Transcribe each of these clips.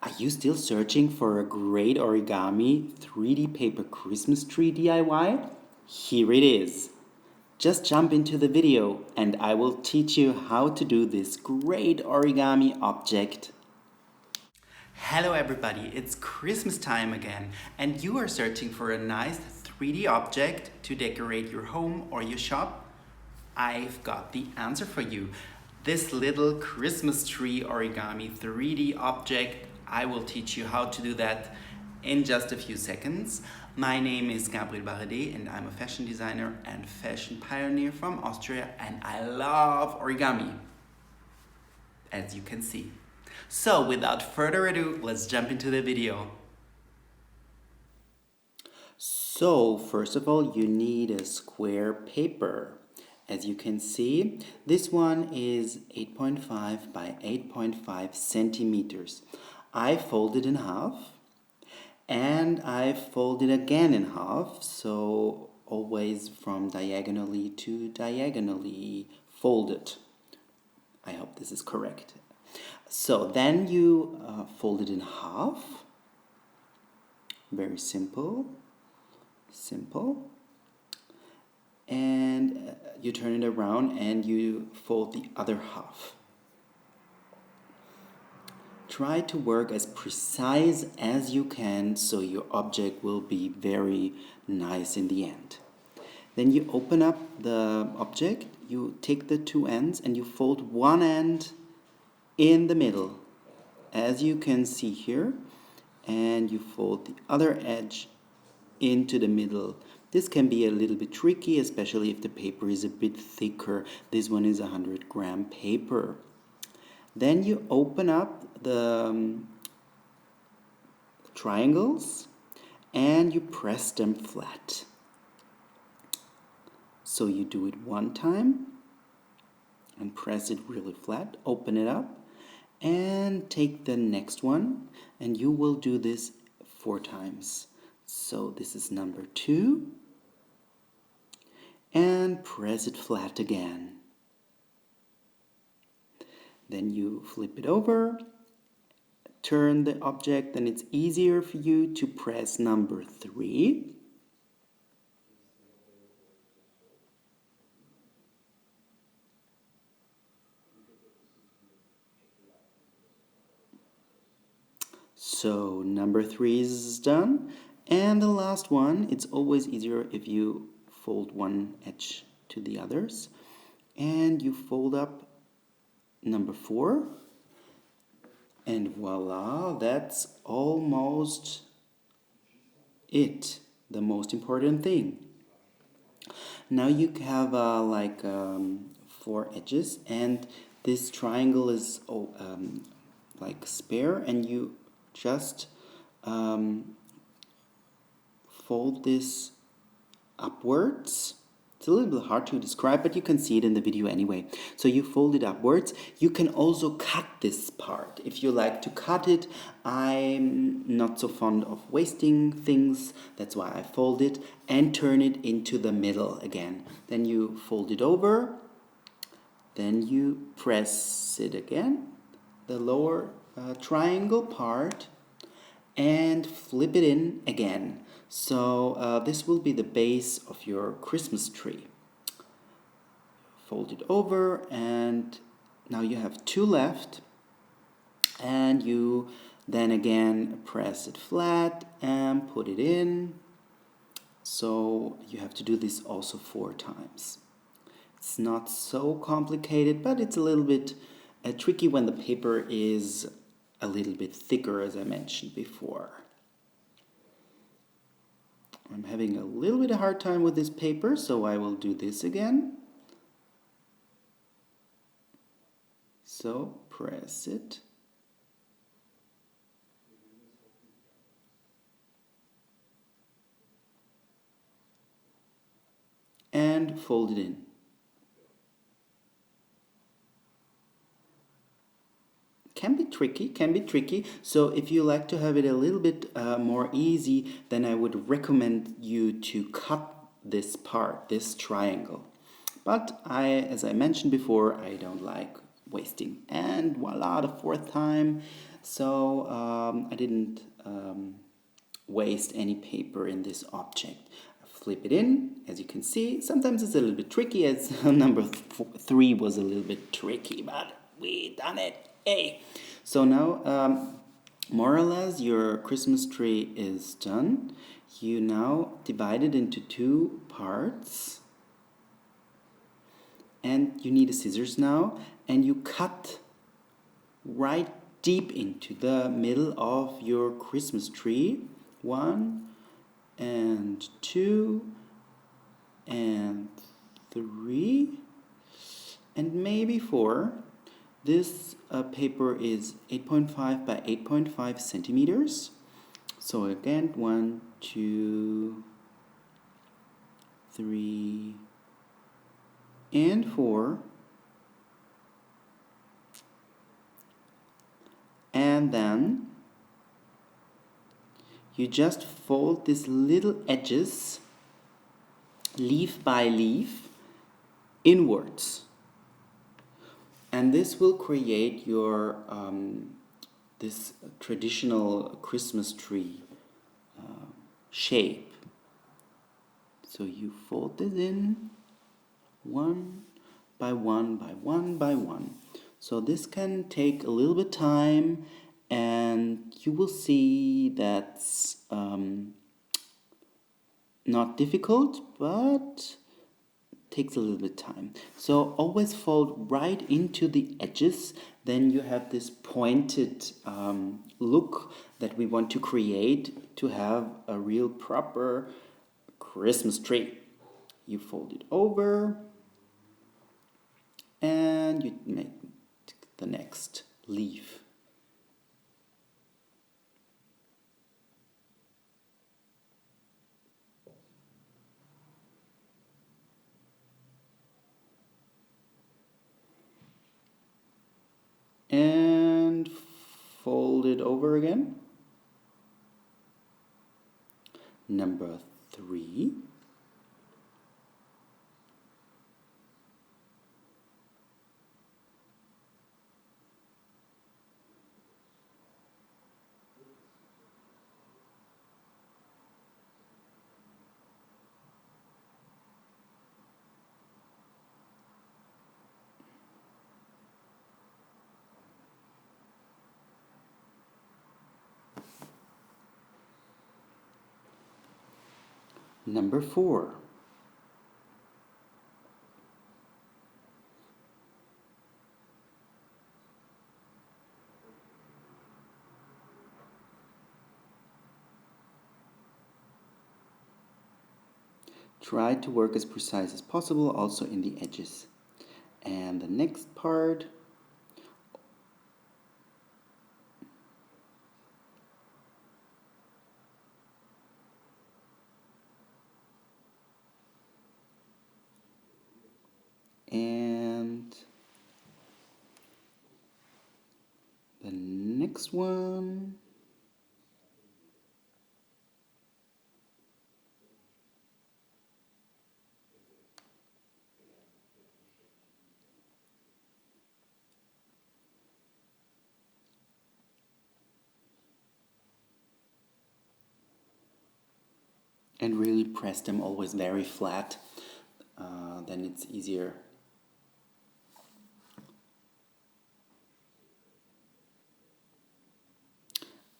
Are you still searching for a great origami 3D paper Christmas tree DIY? Here it is. Just jump into the video and I will teach you how to do this great origami object. Hello everybody, it's Christmas time again and you are searching for a nice 3D object to decorate your home or your shop? I've got the answer for you. This little Christmas tree origami 3D object, I will teach you how to do that in just a few seconds. My name is Gabriel Baradee and I'm a fashion designer and fashion pioneer from Austria, and I love origami, as you can see. So without further ado, let's jump into the video. So first of all, you need a square paper. As you can see, this one is 8.5 by 8.5 centimeters. I fold it in half and I fold it again in half, so always from diagonally to diagonally folded. I hope this is correct. So then you fold it in half. Very simple. And you turn it around and you fold the other half. Try to work as precise as you can so your object will be very nice in the end. Then you open up the object, you take the two ends and you fold one end in the middle, as you can see here, and you fold the other edge into the middle. This can be a little bit tricky, especially if the paper is a bit thicker. This one is 100-gram paper. Then you open up the triangles and you press them flat. So you do it one time and press it really flat, open it up and take the next one, and you will do this 4 times. So this is number 2, and press it flat again. Then you flip it over, turn the object, and it's easier for you to press number 3. So number 3 is done. And the last one, it's always easier if you fold one edge to the others. And you fold up number 4. And voila, that's almost it. The most important thing. Now you have 4 edges, and this triangle is like spare, and you just fold this upwards. It's a little bit hard to describe, but you can see it in the video anyway. So you fold it upwards. You can also cut this part if you like to cut it. I'm not so fond of wasting things. That's why I fold it and turn it into the middle again. Then you fold it over. Then you press it again, the lower triangle part, and flip it in again. So this will be the base of your Christmas tree. Fold it over, and now you have 2 left, and you then again press it flat and put it in. So you have to do this also 4 times. It's not so complicated, but it's a little bit tricky when the paper is a little bit thicker, as I mentioned before. I'm having a little bit of hard time with this paper, so I will do this again. So press it. And fold it in. Can be tricky. So if you like to have it a little bit more easy, then I would recommend you to cut this part, this triangle. But as I mentioned before, I don't like wasting. And voila, the 4th time, So I didn't waste any paper in this object. Flip it in, as you can see. Sometimes it's a little bit tricky, as number 3 was a little bit tricky, but we done it. Hey! So now, more or less, your Christmas tree is done. You now divide it into 2 parts. And you need a scissors now, and you cut right deep into the middle of your Christmas tree. 1 and 2 and 3 and maybe 4. This paper is 8.5 by 8.5 centimeters. So again, 1, 2, 3, and 4. And then you just fold these little edges, leaf by leaf, inwards. And this will create your this traditional Christmas tree shape. So you fold it in 1 by 1 by 1 by 1. So this can take a little bit time, and you will see that's not difficult, but takes a little bit time. So always fold right into the edges, then you have this pointed look that we want to create to have a real proper Christmas tree. You fold it over and you make the next leaf. And fold it over again. Number 3. Number 4. Try to work as precise as possible, also in the edges. And the next part, and the next one. And really press them always very flat, then it's easier.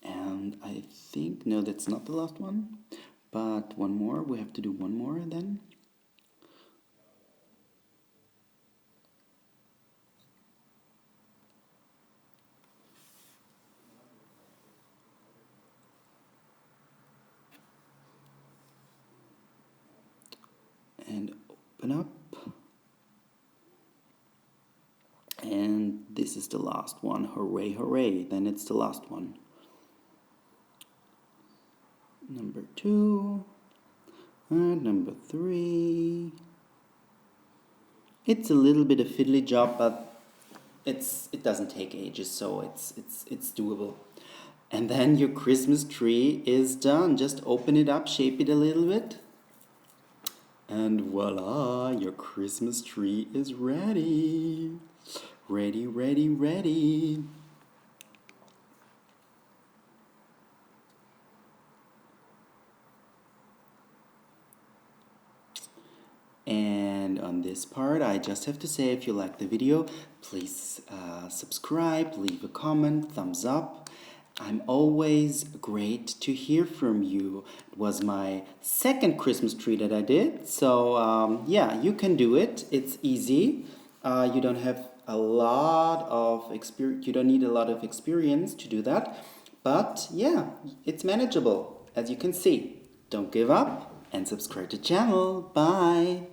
And I think, no, that's not the last one, but one more, we have to do one more then. And open up. And this is the last one. Hooray, hooray. Then it's the last one. Number 2. And number 3. It's a little bit of fiddly job, but it doesn't take ages, so it's doable. And then your Christmas tree is done. Just open it up, shape it a little bit. And voila, your Christmas tree is ready. Ready, ready, ready. And on this part, I just have to say, if you like the video, please subscribe, leave a comment, thumbs up. I'm always great to hear from you. It was my second Christmas tree that I did. So yeah, you can do it. It's easy. You don't have a lot of experience. You don't need a lot of experience to do that. But yeah, it's manageable, as you can see. Don't give up and subscribe to the channel. Bye.